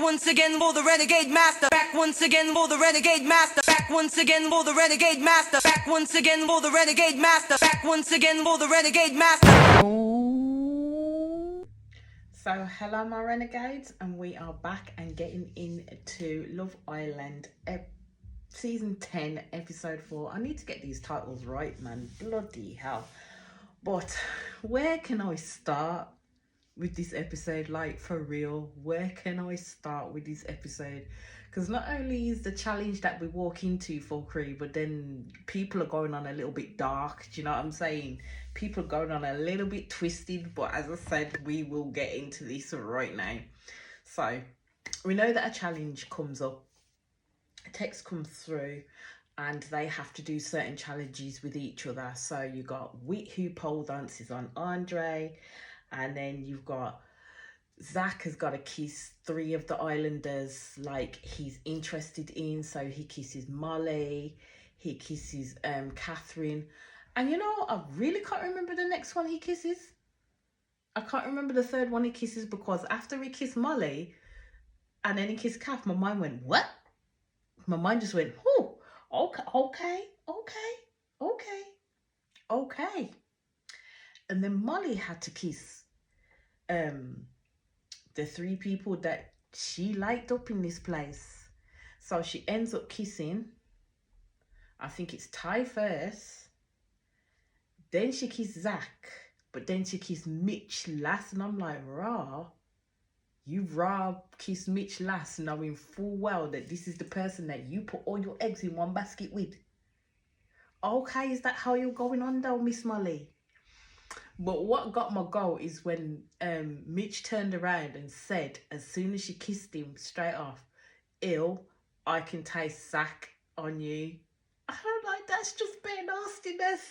once again for the renegade master. Back once again for the renegade master. Back once again for the renegade master. Back once again for the renegade master. Back once again for the renegade master. So hello my renegades, and we are back and getting into Love Island season 10 episode 4. I need to get these titles right, man, bloody hell. But where can I start with this episode? Like, for real, where can I start with this episode? Because not only is the challenge that we walk into for Cree, but then people are going on a little bit dark. Do you know what I'm saying? People are going on a little bit twisted. But as I said, we will get into this right now. So we know that a challenge comes up. A text comes through and they have to do certain challenges with each other. So you got Wit Who pole dances on Andre, and then you've got Zach has got to kiss 3 of the islanders like he's interested in. So he kisses Molly, he kisses Catherine, and you know, I really can't remember the next one he kisses. I can't remember the third one he kisses, because after he kissed Molly and then he kissed Kath, my mind went, what? My mind just went, oh, okay. And then Molly had to kiss the 3 people that she liked up in this place. So she ends up kissing, I think it's Ty first, then she kissed Zach, but then she kissed Mitch last, and I'm like, you kissed Mitch last, knowing full well that this is the person that you put all your eggs in one basket with. Okay, is that how you're going on though, Miss Molly? But what got my goal is when Mitch turned around and said, as soon as she kissed him straight off, I can taste Zach on you. I'm like, that's just bare nastiness.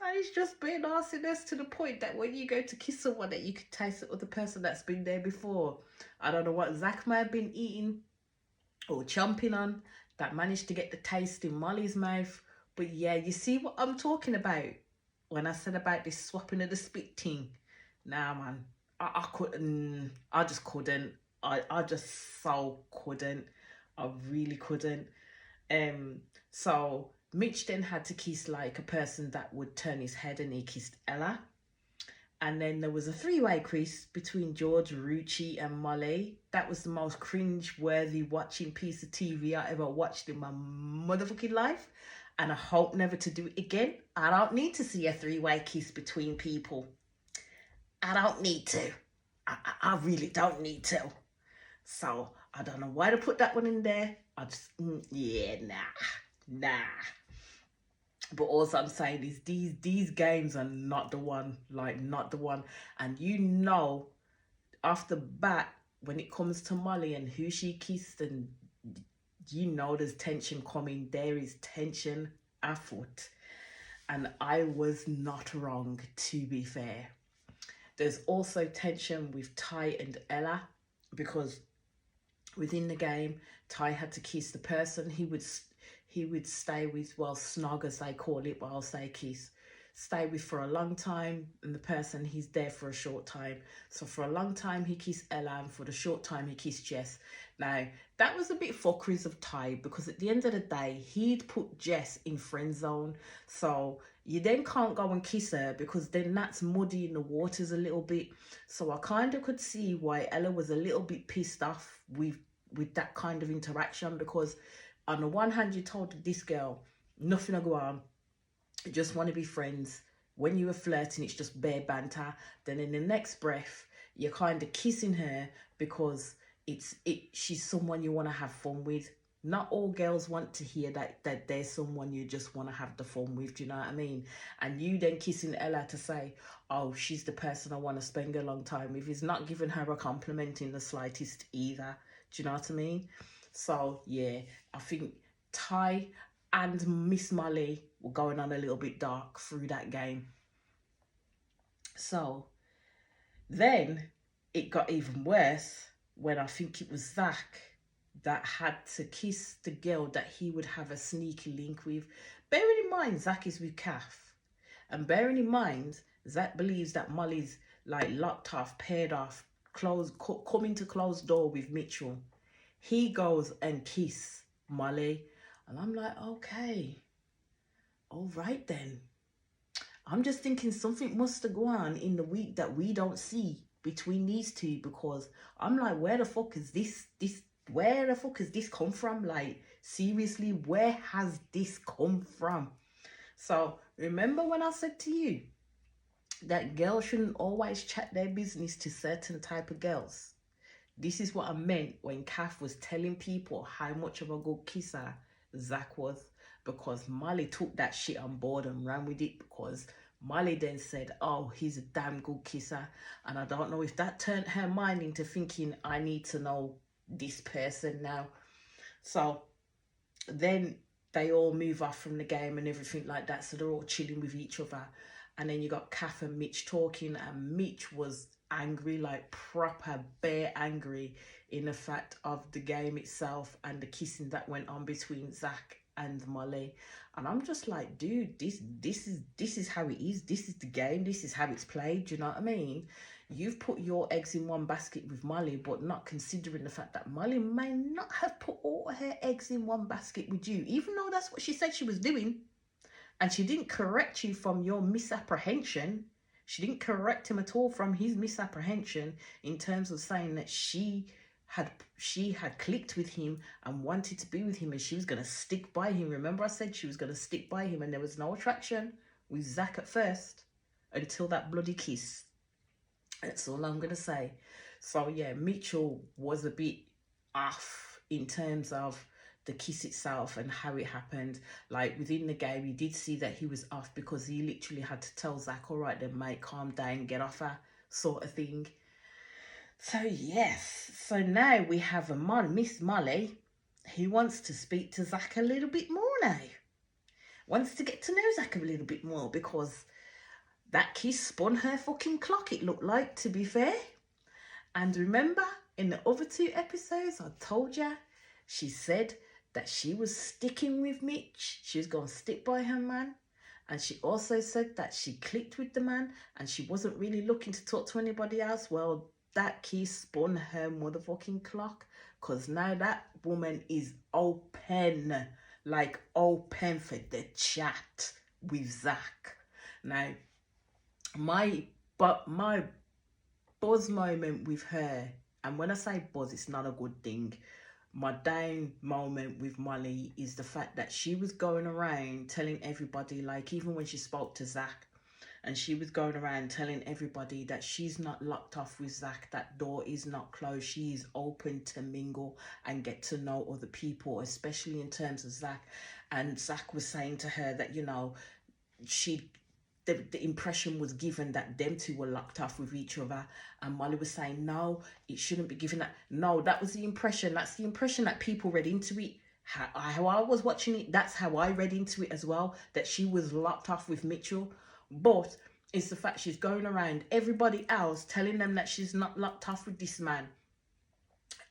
That is just bare nastiness, to the point that when you go to kiss someone, that you can taste the other person that's been there before. I don't know what Zach may have been eating or chomping on that managed to get the taste in Molly's mouth. But yeah, you see what I'm talking about when I said about this swapping of the spit thing. Nah, man, I couldn't. I just couldn't. I just so couldn't. I really couldn't. So Mitch then had to kiss like a person that would turn his head, and he kissed Ella. And then there was a 3-way kiss between George, Rucci and Molly. That was the most cringe-worthy watching piece of TV I ever watched in my motherfucking life. And I hope never to do it again. I don't need to see a 3-way kiss between people. I don't need to. I really don't need to. So I don't know why to put that one in there. I just, nah. But all I'm saying is these games are not the one. Like, not the one. And you know, off the bat, when it comes to Molly and who she kissed, and you know there's tension coming. There is tension afoot. And I was not wrong, to be fair. There's also tension with Ty and Ella, because within the game, Ty had to kiss the person he would stay with, well, snog as they call it, but I'll say kiss, stay with for a long time, and the person he's there for a short time. So for a long time he kissed Ella, and for the short time he kissed Jess. Now that was a bit fuckeries of Ty, because at the end of the day he'd put Jess in friend zone, so you then can't go and kiss her, because then that's muddying the waters a little bit. So I kind of could see why Ella was a little bit pissed off with that kind of interaction, because on the one hand you told this girl nothing to go on, you just want to be friends. When you were flirting, it's just bare banter. Then in the next breath you're kind of kissing her because she's someone you want to have fun with. Not all girls want to hear that there's someone you just want to have the fun with, do you know what I mean? And you then kissing Ella to say, oh, she's the person I want to spend a long time with, is not giving her a compliment in the slightest either. Do you know what I mean? So yeah, I think Ty and Miss Molly were going on a little bit dark through that game. So then it got even worse when I think it was Zach that had to kiss the girl that he would have a sneaky link with. Bearing in mind Zach is with Kath, and bearing in mind Zach believes that Molly's like locked off, paired off, come into closed door with Mitchell. He goes and kiss Molly, and I'm like, okay, all right then. I'm just thinking something must have gone on in the week that we don't see between these two, because I'm like, where the fuck is this where the fuck has this come from? Like, seriously, where has this come from? So remember when I said to you that girls shouldn't always chat their business to certain type of girls? This is what I meant when Kath was telling people how much of a good kisser Zach was, because Molly took that shit on board and ran with it, because Molly then said, oh, he's a damn good kisser. And I don't know if that turned her mind into thinking, I need to know this person now. So then they all move off from the game and everything like that. So they're all chilling with each other. And then you got Kath and Mitch talking, and Mitch was angry, like proper bear angry, in the fact of the game itself and the kissing that went on between Zach and Molly. And I'm just like, dude, this is how it is. This is the game. This is how it's played. Do you know what I mean? You've put your eggs in one basket with Molly, but not considering the fact that Molly may not have put all her eggs in one basket with you, even though that's what she said she was doing. And she didn't correct you from your misapprehension. She didn't correct him at all from his misapprehension in terms of saying that she had clicked with him and wanted to be with him, and she was going to stick by him. Remember I said she was going to stick by him, and there was no attraction with Zach at first until that bloody kiss. That's all I'm going to say. So yeah, Mitchell was a bit off in terms of the kiss itself and how it happened. Like within the game, you did see that he was off because he literally had to tell Zach, all right then mate, calm down, get off her, sort of thing. So yes, so now we have a Miss Molly who wants to speak to Zach a little bit more now. Wants to get to know Zach a little bit more, because that kiss spun her fucking clock, it looked like, to be fair. And remember, in the other 2 episodes, I told you, she said that she was sticking with Mitch. She was going to stick by her man. And she also said that she clicked with the man and she wasn't really looking to talk to anybody else. Well, that kiss spun her motherfucking clock, because now that woman is open, like open for the chat with Zach. Now, my buzz moment with her, and when I say buzz, it's not a good thing. My down moment with Molly is the fact that she was going around telling everybody, like even when she spoke to Zach, and she was going around telling everybody that she's not locked off with Zach, that door is not closed, she is open to mingle and get to know other people, especially in terms of Zach. And Zach was saying to her that, you know, the impression was given that them two were locked off with each other, and Molly was saying, no, it shouldn't be given that. No, that was the impression. That's the impression that people read into it. How I was watching it, that's how I read into it as well, that she was locked off with Mitchell. But it's the fact she's going around everybody else telling them that she's not locked off with this man,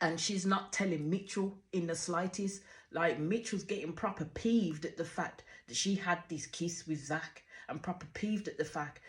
and she's not telling Mitchell in the slightest. Like, Mitchell's getting proper peeved at the fact that she had this kiss with Zach, and proper peeved at the fact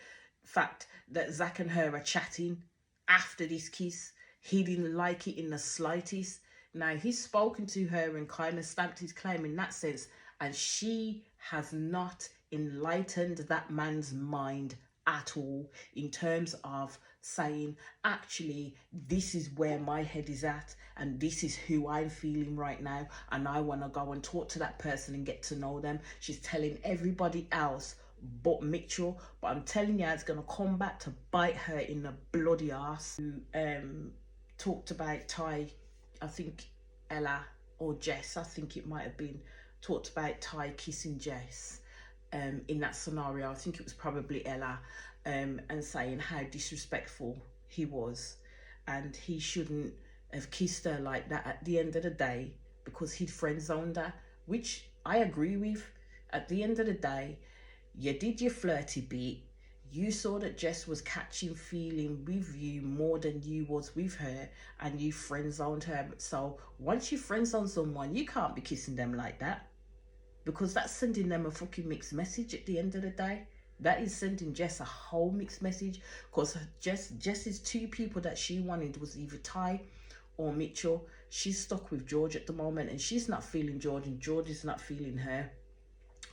that Zach and her are chatting after this kiss. He didn't like it in the slightest. Now, he's spoken to her and kind of stamped his claim in that sense, and she has not enlightened that man's mind at all in terms of saying, actually, this is where my head is at, and this is who I'm feeling right now, and I want to go and talk to that person and get to know them. She's telling everybody else but Mitchell, but I'm telling you, it's going to come back to bite her in the bloody arse. Talked about Ty, I think Ella or Jess, I think it might have been, talked about Ty kissing Jess in that scenario. I think it was probably Ella, and saying how disrespectful he was, and he shouldn't have kissed her like that at the end of the day, because he'd friend zoned her, which I agree with. At the end of the day, you did your flirty bit. You saw that Jess was catching feeling with you more than you was with her, and you friend zoned her. So once you friend zone someone, you can't be kissing them like that, because that's sending them a fucking mixed message at the end of the day. That is sending Jess a whole mixed message, because Jess's two people that she wanted was either Ty or Mitchell. She's stuck with George at the moment, and she's not feeling George, and George is not feeling her.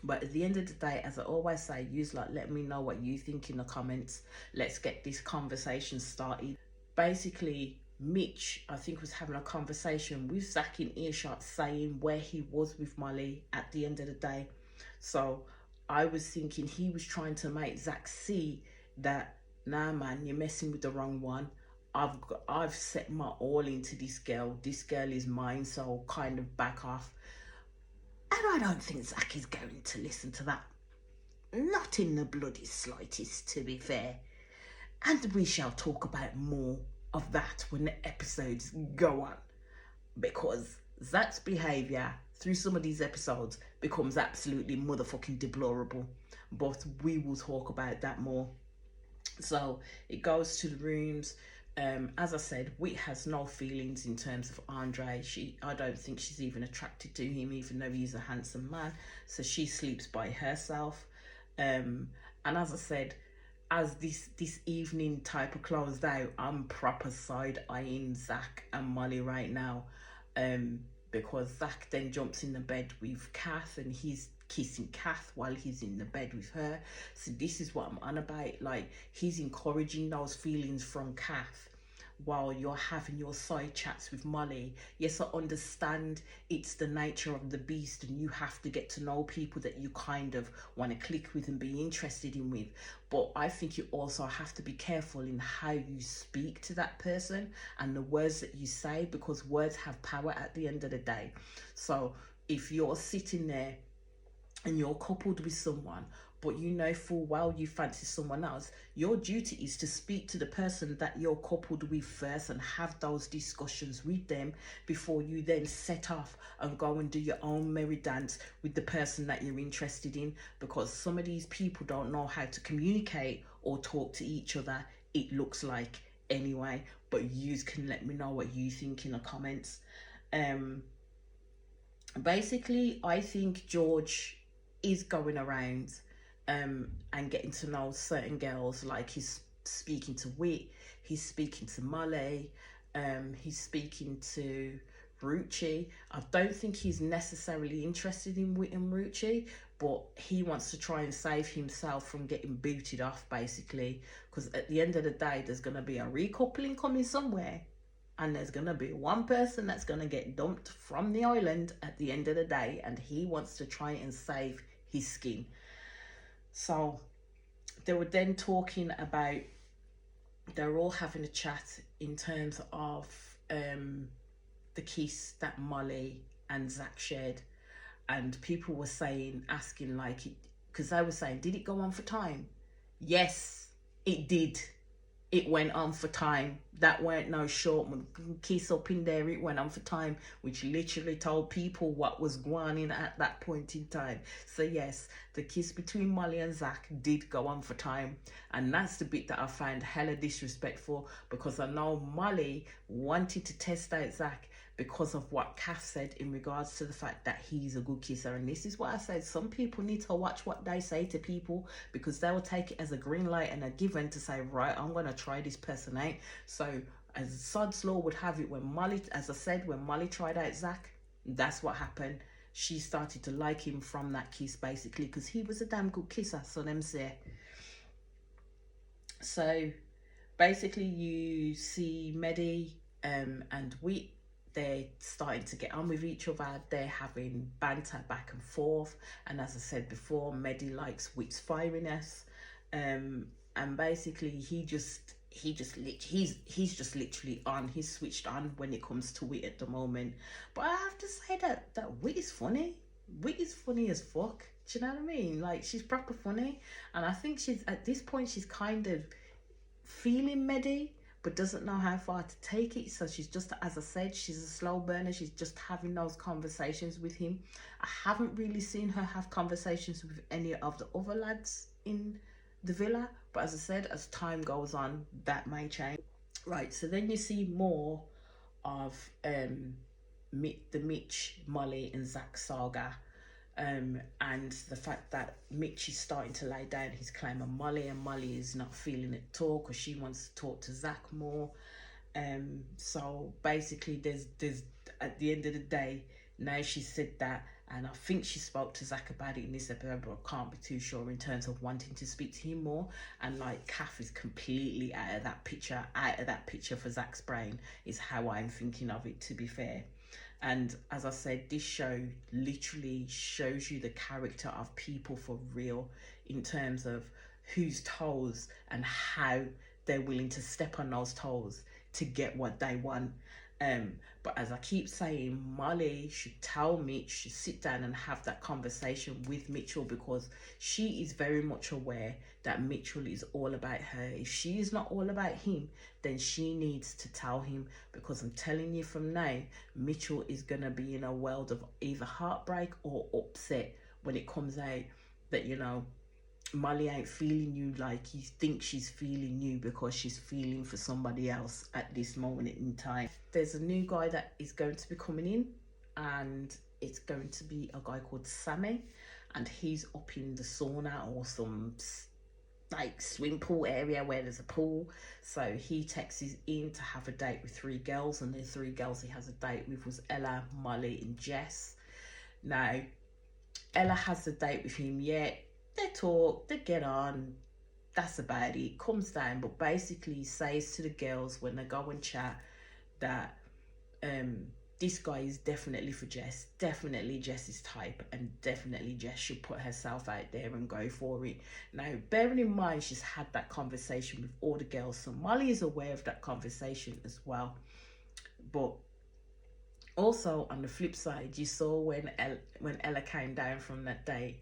But at the end of the day, as I always say, use like, let me know what you think in the comments. Let's get this conversation started. Basically, Mitch, I think, was having a conversation with Zach in earshot, saying where he was with Molly at the end of the day. So I was thinking he was trying to make Zach see that, nah man, you're messing with the wrong one. I've set my all into this girl. This girl is mine, so kind of back off. And I don't think Zach is going to listen to that. Not in the bloody slightest, to be fair. And we shall talk about more of that when the episodes go on. Because Zach's behaviour through some of these episodes becomes absolutely motherfucking deplorable. But we will talk about that more. So it goes to the rooms. As I said, Whit has no feelings in terms of Andre. I don't think she's even attracted to him, even though he's a handsome man. So she sleeps by herself. And as I said, as this evening type of closed out, I'm proper side eyeing Zach and Molly right now. Because Zach then jumps in the bed with Kath, and he's kissing Kath while he's in the bed with her. So this is what I'm on about. Like, he's encouraging those feelings from Kath while you're having your side chats with Molly. Yes, I understand it's the nature of the beast, and you have to get to know people that you kind of want to click with and be interested in with. But I think you also have to be careful in how you speak to that person and the words that you say, because words have power at the end of the day. So if you're sitting there and you're coupled with someone, but you know full well you fancy someone else, your duty is to speak to the person that you're coupled with first and have those discussions with them before you then set off and go and do your own merry dance with the person that you're interested in. Because some of these people don't know how to communicate or talk to each other, it looks like, anyway. But you can let me know what you think in the comments. Basically, I think George is going around and getting to know certain girls. Like, he's speaking to Whit, he's speaking to Molly, he's speaking to Ruchi. I don't think he's necessarily interested in Whit and Ruchi, but he wants to try and save himself from getting booted off, basically, because at the end of the day, there's going to be a recoupling coming somewhere, and there's going to be one person that's going to get dumped from the island at the end of the day, and he wants to try and save his skin. So they were then talking about, they're all having a chat in terms of the kiss that Molly and Zach shared. And people were asking like, because they were saying, did it go on for time? Yes, it did. It went on for time. That weren't no short kiss up in there. It went on for time, which literally told people what was going on at that point in time. So yes, the kiss between Molly and Zach did go on for time. And that's the bit that I find hella disrespectful, because I know Molly wanted to test out Zach because of what Kath said in regards to the fact that he's a good kisser. And this is what I said, some people need to watch what they say to people, because they will take it as a green light and a given to say, right, I'm going to try this person out. So as Sod's Law would have it, when Molly, as I said, when Molly tried out Zach, that's what happened. She started to like him from that kiss, basically, because he was a damn good kisser, so them say. So basically you see Medi and Whit, they're starting to get on with each other. They're having banter back and forth, and as I said before, Medi likes Whit's fieriness, and basically he's just literally on. He's switched on when it comes to Whit at the moment. But I have to say that Whit is funny. Whit is funny as fuck. Do you know what I mean? Like, she's proper funny, and I think she's at this point she's kind of feeling Medi, but doesn't know how far to take it. So she's just, as I said, she's a slow burner. She's just having those conversations with him. I haven't really seen her have conversations with any of the other lads in the villa, but as I said, as time goes on, that may change. Right, so then you see more of the Mitch, Molly and Zach saga. And the fact that Mitch is starting to lay down his claim on Molly, and Molly is not feeling it at all because she wants to talk to Zach more. So basically, there's at the end of the day, now she said that, and I think she spoke to Zach about it in this episode, but I can't be too sure in terms of wanting to speak to him more. And like, Kath is completely out of that picture for Zach's brain, is how I'm thinking of it, to be fair. And as I said, this show literally shows you the character of people for real, in terms of whose toes and how they're willing to step on those toes to get what they want. But as I keep saying, Molly should tell Mitch, should sit down and have that conversation with Mitchell, because she is very much aware that Mitchell is all about her. If she is not all about him, then she needs to tell him, because I'm telling you from now, Mitchell is going to be in a world of either heartbreak or upset when it comes out that, you know, Molly ain't feeling you like you think she's feeling you, because she's feeling for somebody else at this moment in time. There's a new guy that is going to be coming in, and it's going to be a guy called Sammy, and he's up in the sauna or some like swim pool area where there's a pool. So he texts in to have a date with 3 girls, and the 3 girls he has a date with was Ella, Molly and Jess. Now Ella has a date with him, yet they talk, they get on, that's about it, comes down. But basically he says to the girls when they go and chat that this guy is definitely for Jess, definitely Jess's type, and definitely Jess should put herself out there and go for it. Now, bearing in mind she's had that conversation with all the girls, so Molly is aware of that conversation as well. But also on the flip side, you saw when Ella came down from that date,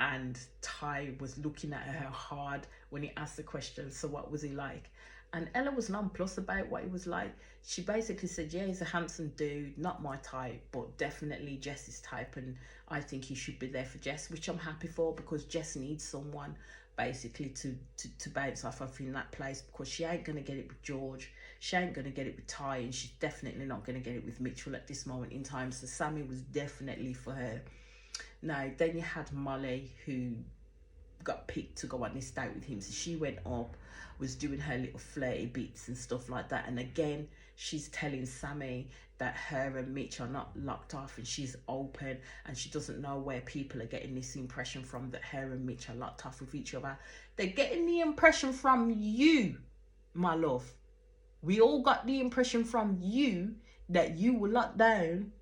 and Ty was looking at her hard when he asked the question, so what was he like? And Ella was nonplussed about what he was like. She basically said, yeah, he's a handsome dude, not my type, but definitely Jess's type, and I think he should be there for Jess, which I'm happy for, because Jess needs someone basically to bounce off of in that place, because she ain't going to get it with George, she ain't going to get it with Ty, and she's definitely not going to get it with Mitchell at this moment in time. So Sammy was definitely for her. Now, then you had Molly, who got picked to go on this date with him. So she went up, was doing her little flirty bits and stuff like that. And again, she's telling Sammy that her and Mitch are not locked off, and she's open, and she doesn't know where people are getting this impression from, that her and Mitch are locked off with each other. They're getting the impression from you, my love. We all got the impression from you that you were locked down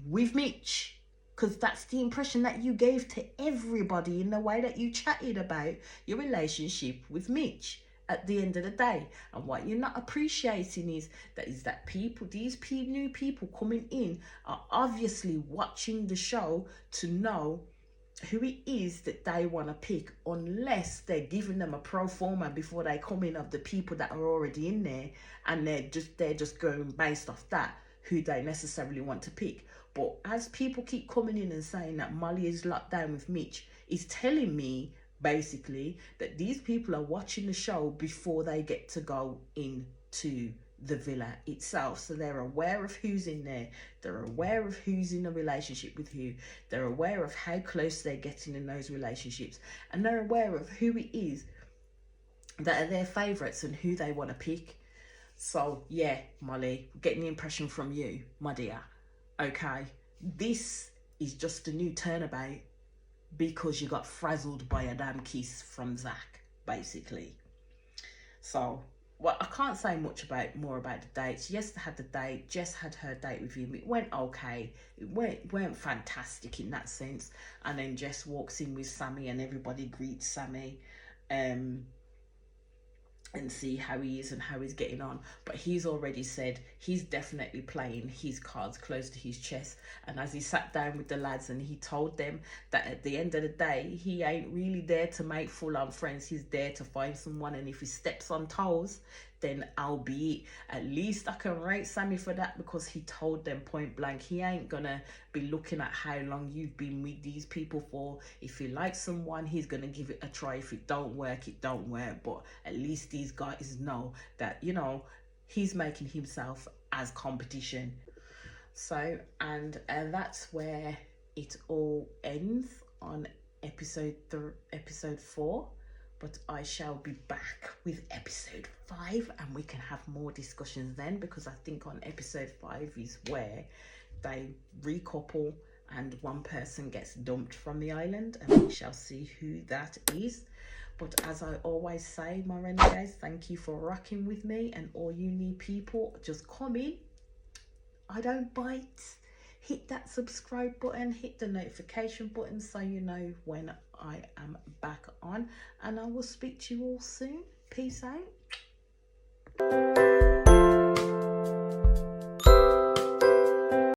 with Mitch, because that's the impression that you gave to everybody in the way that you chatted about your relationship with Mitch at the end of the day. And what you're not appreciating is that people, these new people coming in, are obviously watching the show to know who it is that they want to pick, unless they're giving them a pro forma before they come in of the people that are already in there, and they're just going based off that who they necessarily want to pick. But as people keep coming in and saying that Molly is locked down with Mitch, is telling me basically that these people are watching the show before they get to go into the villa itself. So they're aware of who's in there, they're aware of who's in a relationship with who, they're aware of how close they're getting in those relationships, and they're aware of who it is that are their favourites and who they want to pick. So yeah, Molly, getting the impression from you, my dear, okay, this is just a new turnabout because you got frazzled by a damn kiss from Zach, basically. So, well, I can't say much more about the dates. Yes, they had the date. Jess had her date with him. It went okay. It weren't fantastic in that sense. And then Jess walks in with Sammy, and everybody greets Sammy. And see how he is and how he's getting on. But he's already said he's definitely playing his cards close to his chest. And as he sat down with the lads and he told them that at the end of the day, he ain't really there to make full-on friends. He's there to find someone, and if he steps on toes, then albeit, at least I can rate Sammy for that, because he told them point blank he ain't gonna be looking at how long you've been with these people for. If he likes someone, he's gonna give it a try. If it don't work, it don't work. But at least these guys know that, you know, he's making himself as competition. So, and that's where it all ends on episode 4, but I shall be back with episode 5, and we can have more discussions then, because I think on episode 5 is where they recouple and one person gets dumped from the island, and we shall see who that is. But as I always say, my renegades, thank you for rocking with me, and all you new people, just come in. I don't bite. Hit that subscribe button, hit the notification button so you know when I am back on, and I will speak to you all soon. Peace out.